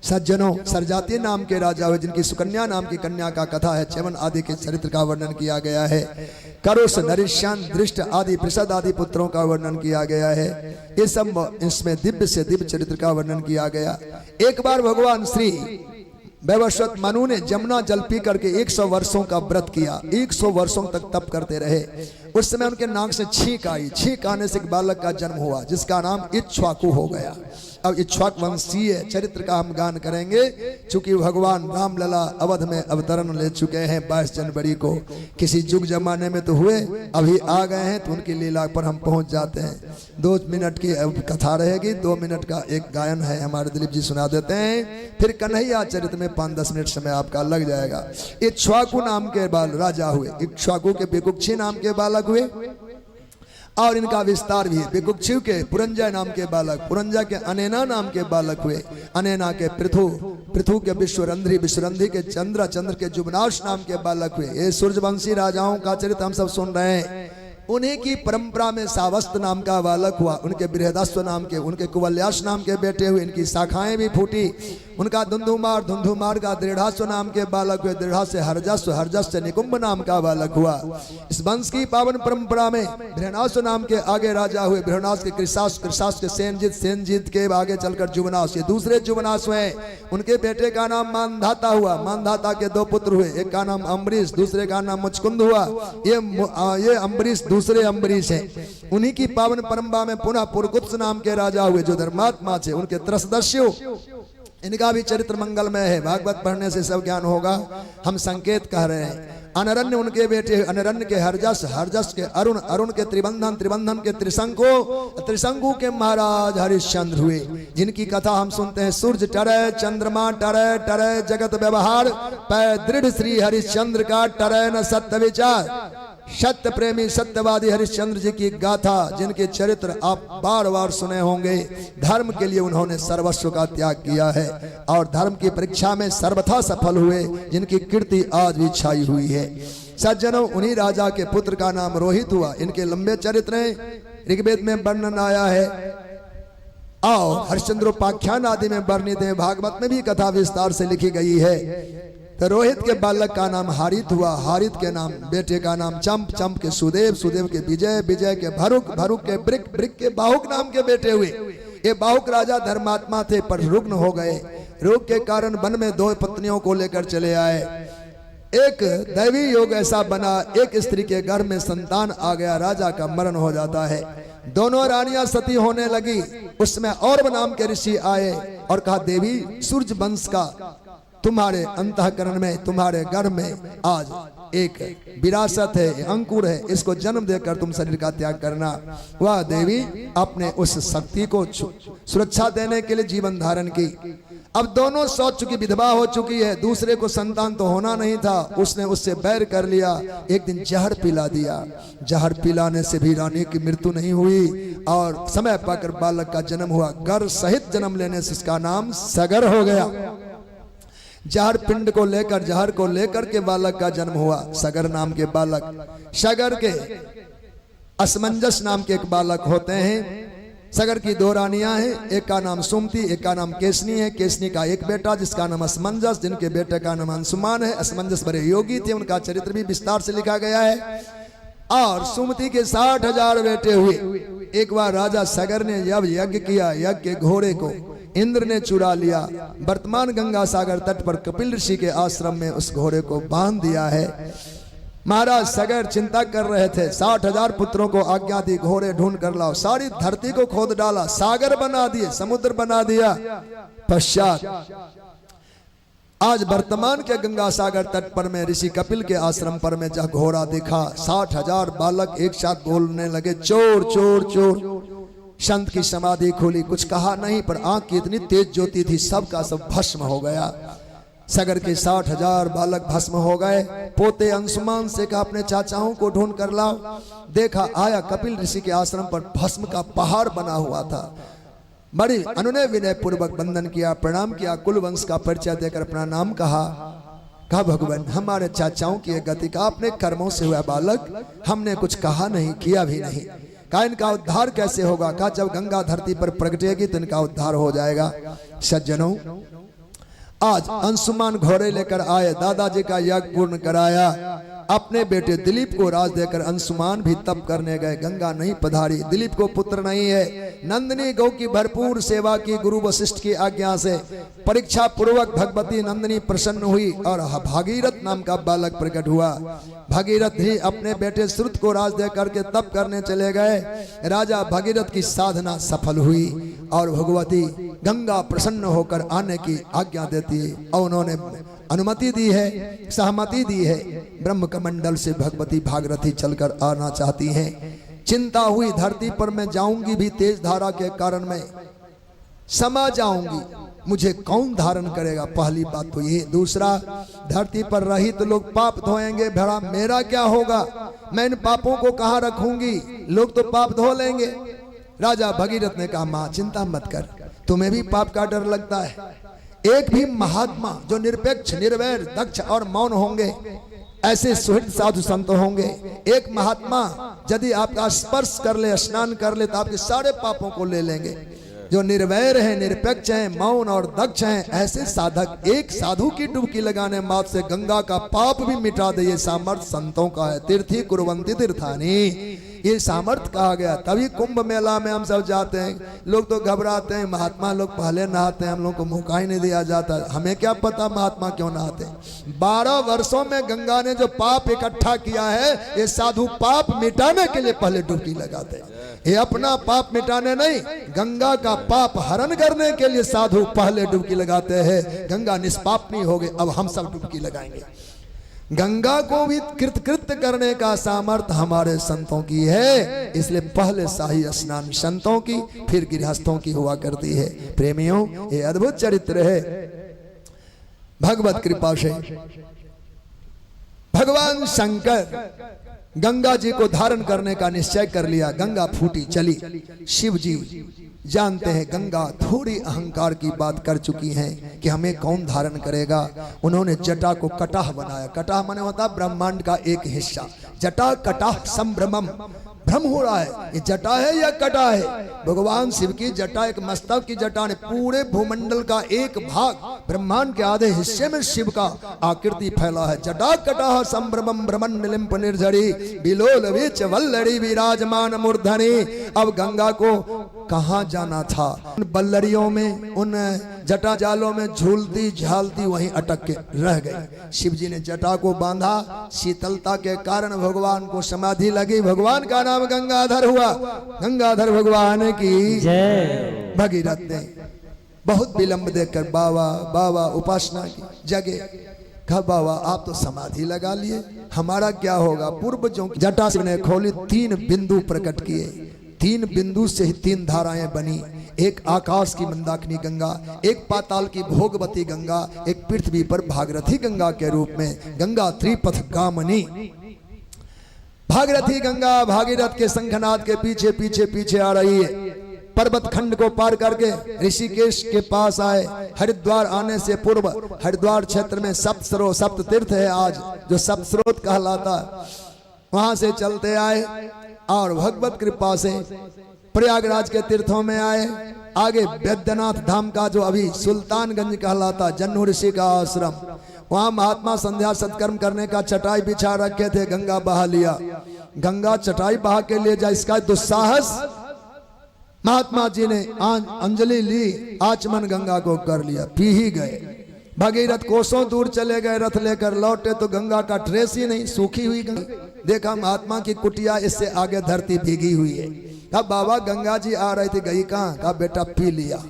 सज्जनों, सरजाती नाम के राजा हुए जिनकी सुकन्या नाम की कन्या का कथा है, च्यवन आदि के चरित्र का वर्णन किया गया है। करुष, नरिश्यान, दृष्ट आदि प्रसद आदि पुत्रों का वर्णन किया गया है। ये सब इसमें दिव्य से दिव्य चरित्र का वर्णन किया गया। एक बार भगवान श्री वैवस्वत मनु ने जमुना जल पी करके 100 वर्षों का व्रत किया, 100 वर्षों तक तप करते रहे। उस समय उनके नाक से छींक आई, छींक आने से एक बालक का जन्म हुआ जिसका नाम इक्ष्वाकु हो गया। अब इक्ष्वाक वंशीय चरित्र का हम गान करेंगे, चूंकि भगवान रामलला अवध में अवतरण ले चुके हैं 22 जनवरी को। किसी युग जमाने में तो हुए, अभी आ गए हैं तो उनकी लीला पर हम पहुंच जाते हैं। 2 मिनट की कथा रहेगी, 2 मिनट का एक गायन है, हमारे दिलीप जी सुना देते हैं। फिर कन्हैया चरित्र में 5-10 मिनट समय आपका लग जाएगा। इक्ष्वाकु नाम के बाल राजा हुए, इक्ष्वाकु के बिकुक्षी नाम के बालक हुए और इनका विस्तार भी है। बिकुक्षु के पुरंजय नाम के बालक, पुरंजय के अनेना नाम के बालक हुए, अनेना के पृथु, पृथु के विश्वरंध्री, विश्वरंध्री के चंद्र, चंद्र के जुबनाश नाम के बालक हुए। ये सूर्यवंशी राजाओं का चरित्र हम सब सुन रहे हैं। उन्हीं की परंपरा में सावस्त नाम का बालक हुआ, उनके बृहदस्व नाम के, उनके कुवल्याश नाम के बेटे हुए, इनकी शाखाएं भी फूटी। उनका धुंधुमार, धुंधुमार का दृढ़ास्व नाम के बालक हुए, दृढ़ा से हरजस्व, हरजस्व से निकुंभ नाम का बालक हुआ। इस वंश की पावन परंपरा में बृहनास्व नाम के आगे राजा हुए, बृहनास के कृषास, कृषास के सेनजीत, सेनजीत के आगे चलकर जुबनास, ये दूसरे जुबनास हुए। उनके बेटे का नाम मानधाता हुआ, मानधाता के 2 पुत्र हुए, एक का नाम अम्बरीश, दूसरे का नाम मुचकुंद हुआ। ये अम्बरीश दूसरे अम्बरीश हैं। उन्हीं की पावन परंपरा में पुनः पुरकुत्स नाम के राजा हुए जो धर्मात्मा थे, उनके त्रसदस्यु, इनका भी चरित्र मंगलमय है। भागवत पढ़ने से सब ज्ञान होगा, हम संकेत कह रहे हैं। अनरण्य उनके बेटे, अनरण्य के हरजस, हरजस के अरुण, अरुण के त्रिबंधन, त्रिबंधन के त्रिशंकु, त्रिशंकु के महाराज हरिश्चंद्र हुए जिनकी कथा हम सुनते हैं। सूर्य टरे, चंद्रमा टरे, टरे जगत व्यवहार, पै दृढ़ श्री हरिश्चंद्र का टरे न सत्य विचार। सत्य प्रेमी सत्यवादी हरिश्चंद्र जी की गाथा, जिनके चरित्र आप बार बार सुने होंगे। धर्म के लिए उन्होंने सर्वस्व का त्याग किया है और धर्म की परीक्षा में सर्वथा सफल हुए, जिनकी कीर्ति आज भी छाई हुई है। सज्जनों, उन्हीं राजा के पुत्र का नाम रोहित हुआ। इनके लंबे चरित्र हैं, ऋग्वेद में वर्णन आया है और हरिश्चंद्रोपाख्यान आदि में वर्णित है। भागवत में भी कथा विस्तार से लिखी गई है। तो रोहित के बालक का नाम हारित हुआ, हारित के नाम बेटे का नाम चंप, चंप के सुदेव, सुदेव के विजय, विजय के भरुक, भरुक के ब्रिक, ब्रिक के बाहुक नाम के बेटे हुए। ये बाहुक राजा धर्मात्मा थे पर रुग्ण हो गए। रोग के कारण वन में 2 पत्नियों को लेकर चले आए। एक दैवी योग ऐसा बना, एक स्त्री के गर्भ में संतान आ गया, राजा का मरण हो जाता है। दोनों रानियां सती होने लगी। उसमें और नाम के ऋषि आए और कहा, देवी सूर्य वंश का तुम्हारे अंतःकरण में, तुम्हारे गर्भ में आज एक विरासत है, अंकुर है, इसको जन्म देकर तुम शरीर का त्याग करना। वह देवी अपने उस शक्ति को सुरक्षा देने के लिए जीवन धारण की। अब दोनों सोच चुकी, विधवा हो चुकी है, दूसरे को संतान तो होना नहीं था, उसने उससे बैर कर लिया। एक दिन जहर पिला दिया। जहर पिलाने से भी रानी की मृत्यु नहीं हुई और समय पाकर बालक का जन्म हुआ। गर्भ सहित जन्म लेने से इसका नाम सगर हो गया। जहर पिंड को लेकर, जहर को लेकर के बालक का जन्म हुआ, सगर नाम के बालक। सगर के असमंजस नाम के एक बालक होते हैं। सगर की 2 रानियां हैं, एक का नाम सुमति, एक का नाम केसनी है। केसनी का एक बेटा जिसका नाम असमंजस, जिनके बेटे का नाम अंशुमान है। असमंजस बड़े योगी थे, उनका चरित्र भी विस्तार से लिखा गया है। और सुमति के 60,000 बेटे हुए। एक बार राजा सगर ने जब यज्ञ किया, यज्ञ के घोड़े को इंद्र ने चुरा लिया। वर्तमान गंगा सागर तट पर कपिल ऋषि के आश्रम में उस घोड़े को बांध दिया है। महाराज सगर चिंता कर रहे थे, 60,000 पुत्रों को आज्ञा दी, घोड़े ढूंढ कर लाओ। सारी धरती को खोद डाला, सागर बना दिए, समुद्र बना दिया। पश्चात आज वर्तमान के गंगा सागर तट पर में ऋषि कपिल के आश्रम पर में जब घोड़ा दिखा, 60,000 बालक एक साथ बोलने लगे, चोर चोर चोर। संत की समाधि खुली, कुछ कहा नहीं, पर आंख की इतनी तेज ज्योति थी, सबका सब भस्म हो गया। सगर के 60,000 बालक भस्म हो गए। पोते अंशुमान से कहा, अपने चाचाओं को ढूंढ कर लाओ। देखा, आया, कपिल ऋषि के आश्रम पर भस्म का पहाड़ बना हुआ था। बड़ी अनुनय विनय पूर्वक वंदन किया, प्रणाम किया, कुल वंश का परिचय देकर अपना नाम कहा। भगवान, हमारे चाचाओं की गति का अपने कर्मों से हुआ बालक, हमने कुछ कहा नहीं, किया भी नहीं। कहा, इनका उद्धार कैसे होगा? कहा, जब गंगा धरती पर प्रगटेगी तो इनका उद्धार हो जाएगा। सज्जनों, आज अंशुमान घोड़े लेकर आए, दादाजी का यज्ञ पूर्ण कराया, अपने बेटे दिलीप को राज देकर अंशुमान भी तप करने गए। गंगा नहीं पधारी, दिलीप को पुत्र नहीं है। नंदिनी गौ की भरपूर सेवा की, गुरु वशिष्ठ की आज्ञा से परीक्षा पूर्वक भगवती नंदिनी प्रसन्न हुई और भागीरथ नाम का बालक प्रकट हुआ। भागीरथ ही अपने बेटे श्रुत को राज दे करके तप करने चले गए। राजा भागीरथ की साधना सफल हुई और भगवती गंगा प्रसन्न होकर आने की आज्ञा देती है और उन्होंने अनुमति दी है, सहमति दी है। ब्रह्म कमंडल से भगवती भागीरथी चलकर आना चाहती हैं। चिंता हुई, धरती पर मैं जाऊंगी भी तेज धारा के कारण मैं समा जाऊंगी, मुझे कौन धारण करेगा? पहली बात तो ये। दूसरा, धरती पर रही तो लोग पाप धोएंगे, भला मेरा क्या होगा? मैं इन पापों को कहाँ रखूंगी? लोग तो पाप धो लेंगे। राजा भगीरथ ने कहा, माँ चिंता मत कर, तुम्हें भी पाप का डर लगता है। एक भी महात्मा जो निरपेक्ष, निर्वैर, दक्ष और मौन होंगे, ऐसे सुहृद साधु संत होंगे। एक महात्मा यदि आपका स्पर्श कर ले, स्नान कर ले, तो आपके सारे पापों को ले लेंगे। जो निर्वैर है, निरपेक्ष हैं, मौन और दक्ष हैं, ऐसे साधक एक साधु की डुबकी लगाने मात्र से गंगा का पाप भी मिटा दे, ये सामर्थ्य संतों का है। तीर्थी कुर्वन्ति तीर्थानि, ये सामर्थ्य कहा गया। तभी कुंभ मेला में हम सब जाते हैं। लोग तो घबराते हैं, महात्मा लोग पहले नहाते हैं, हम लोग को मौका ही नहीं दिया जाता। हमें क्या पता महात्मा क्यों नहाते? 12 वर्षों में गंगा ने जो पाप इकट्ठा किया है, ये साधु पाप मिटाने के लिए पहले डुबकी लगाते हैं। ये अपना पाप मिटाने नहीं, गंगा का पाप हरण करने के लिए साधु पहले डुबकी लगाते हैं। गंगा निष्पापनी हो गई, अब हम सब डुबकी लगाएंगे। गंगा को भी कृतकृत्य करने का सामर्थ्य हमारे संतों की है, इसलिए पहले शाही स्नान संतों की, फिर गृहस्थों की हुआ करती है। प्रेमियों, ये अद्भुत चरित्र है। भगवत कृपा से भगवान शंकर गंगा जी को धारण करने का निश्चय कर लिया। गंगा फूटी चली। शिव जी जानते हैं गंगा थोड़ी अहंकार की बात कर चुकी हैं कि हमें कौन धारण करेगा। उन्होंने जटा को कटाह बनाया। कटाह माने होता ब्रह्मांड का एक हिस्सा। जटा कटाह संभ्रमम, भ्रम हो रहा है, ये जटा है या कटा है? भगवान शिव की जटा एक मस्तक की जटा ने पूरे भूमंडल का एक भाग, ब्रह्मांड के आधे हिस्से में शिव का आकृति फैला है। जटा कटाह संभ्रमम भ्रमण निलिम्प निर्झरी बिलोल विच वल्लड़ी विराजमान मूर्धनि। अब गंगा को कहाँ जाना था? उन बल्लड़ियों में, उन जटा जालों में झूलती झालती वहीं अटक के रह गई। शिव जी ने जटा को बांधा। शीतलता के कारण भगवान को समाधि लगी। भगवान का नाम गंगाधर हुआ। गंगाधर भगवान की जय। भगीरथ ने बहुत विलंब देखकर बाबा बाबा उपासना की, जगे। कहा बाबा आप तो समाधि लगा लिए, हमारा क्या होगा? पूर्वजों की जटा ने खोली, 3 बिंदु प्रकट किए। 3 बिंदु से ही 3 धाराएं बनी। एक आकाश की मंदाकिनी गंगा, एक पाताल की भोगवती गंगा, एक पृथ्वी पर भागीरथी गंगा के रूप में गंगा त्रिपथ गामिनी। भागीरथी गंगा भागीरथ के शंखनाद के पीछे पीछे पीछे आ रही है। पर्वत खंड को पार करके ऋषिकेश के पास आए। हरिद्वार आने से पूर्व हरिद्वार क्षेत्र में सप्त तीर्थ है आज, जो सप्तस्रोत कहलाता। वहां से चलते आए और भगवत कृपा से प्रयागराज के तीर्थों में आए। आगे वैद्यनाथ धाम का जो अभी सुल्तानगंज कहलाता, जन्नू ऋषि का आश्रम, वहां महात्मा संध्या सत्कर्म करने का चटाई बिछा रखे थे। गंगा बहा लिया। गंगा चटाई बहा के ले जा, इसका दुस्साहस महात्मा जी ने अंजलि ली, आचमन गंगा को कर लिया, पी ही गए। भगीरथ कोसों दूर चले गए, रथ लेकर लौटे तो गंगा का ट्रेस ही नहीं, सूखी हुई गंगा। देखा महात्मा की कुटिया, इससे आगे धरती भीगी हुई है। कहा बाबा गंगा जी आ रही थी, गई कहाँ? कहा बेटा पी लिया।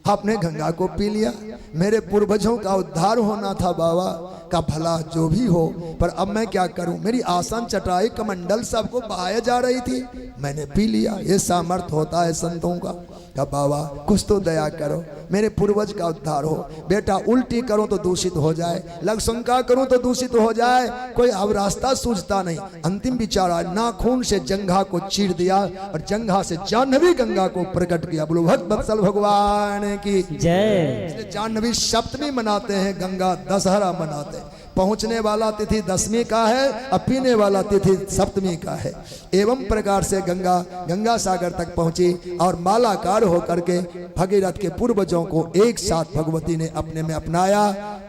आपने गंगा को पी लिया। मेरे पूर्वजों का उद्धार होना था बाबा। का भला जो भी हो, पर अब मैं क्या करूं? मेरी आसन चटाई कमंडल सबको बहाए जा रही थी, मैंने पी लिया। ये सामर्थ्य होता है संतों का। कहा बाबा कुछ तो दया करो, मेरे पूर्वज का उद्धार हो। बेटा उल्टी करो तो दूषित हो जाए, लघुशंका करूं तो दूषित हो जाए, कोई अब रास्ता सूझता नहीं। अंतिम विचारा, नाखून से जंघा को चीर दिया और जंघा से जाह्नवी गंगा को प्रकट किया। बोलो भक्त वत्सल भगवान की जय। जाह्नवी सप्तमी मनाते हैं, गंगा दशहरा मनाते हैं। पहुंचने वाला तिथि 10वीं का है और पीने वाला तिथि 7वीं का है। एवं प्रकार से गंगा गंगा सागर तक पहुंची और मालाकार होकर के भगीरथ के पूर्वजों पूर्वजों को एक साथ भगवती ने अपने में अपनाया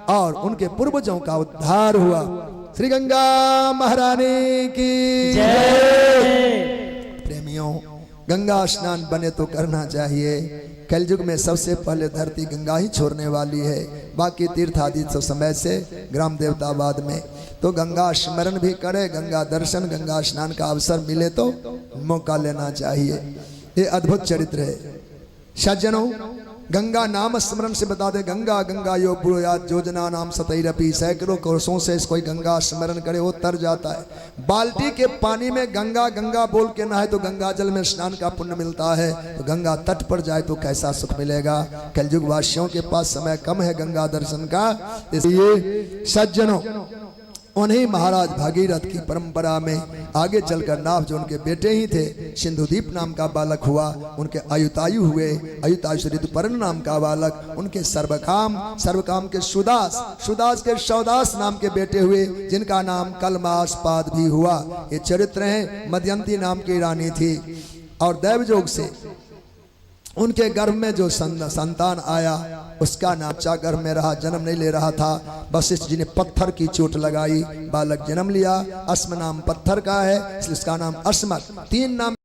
और उनके पूर्वजों का उद्धार हुआ। श्री गंगा महारानी की जय। प्रेमियों, गंगा स्नान बने तो करना चाहिए। कलयुग में सबसे पहले धरती गंगा ही छोड़ने वाली है, बाकी तीर्थ आदि तो समय से ग्राम देवतावाद में। तो गंगा स्मरण भी करे, गंगा दर्शन, गंगा स्नान का अवसर मिले तो मौका लेना चाहिए। ये अद्भुत चरित्र है सज्जनों। गंगा नाम स्मरण से बता दे, गंगा गंगा यो बुढ़यात योजना नाम सतैरपी, सैकड़ों कोसों से कोई गंगा स्मरण करे वो तर जाता है। बाल्टी के पानी में गंगा गंगा बोल के नहाए तो गंगा जल में स्नान का पुण्य मिलता है, तो गंगा तट पर जाए तो कैसा सुख मिलेगा। कलयुग वासियों के पास समय कम है गंगा दर्शन का, इसलिए सज्जनों उन्हीं महाराज भागीरथ की परंपरा में आगे चलकर नाभ जो उनके बेटे ही थे, सिंधुदीप नाम का बालक हुआ, उनके आयुतायु हुए, आयुतायु से ऋतुपर्ण नाम का बालक, उनके सर्वकाम के सुदास के सौदास नाम के बेटे हुए, जिनका नाम कलमासपाद भी हुआ। ये चरित्र है। मदयंती नाम की रानी थी और दैवयोग से उनके गर्भ में जो संतान आया उसका नाम बच्चा गर्भ में रहा, जन्म नहीं ले रहा था। वशिष्ठ जी ने पत्थर की चोट लगाई, बालक जन्म लिया। अस्म नाम पत्थर का है, इसलिए इसका नाम अस्मत। 3 नाम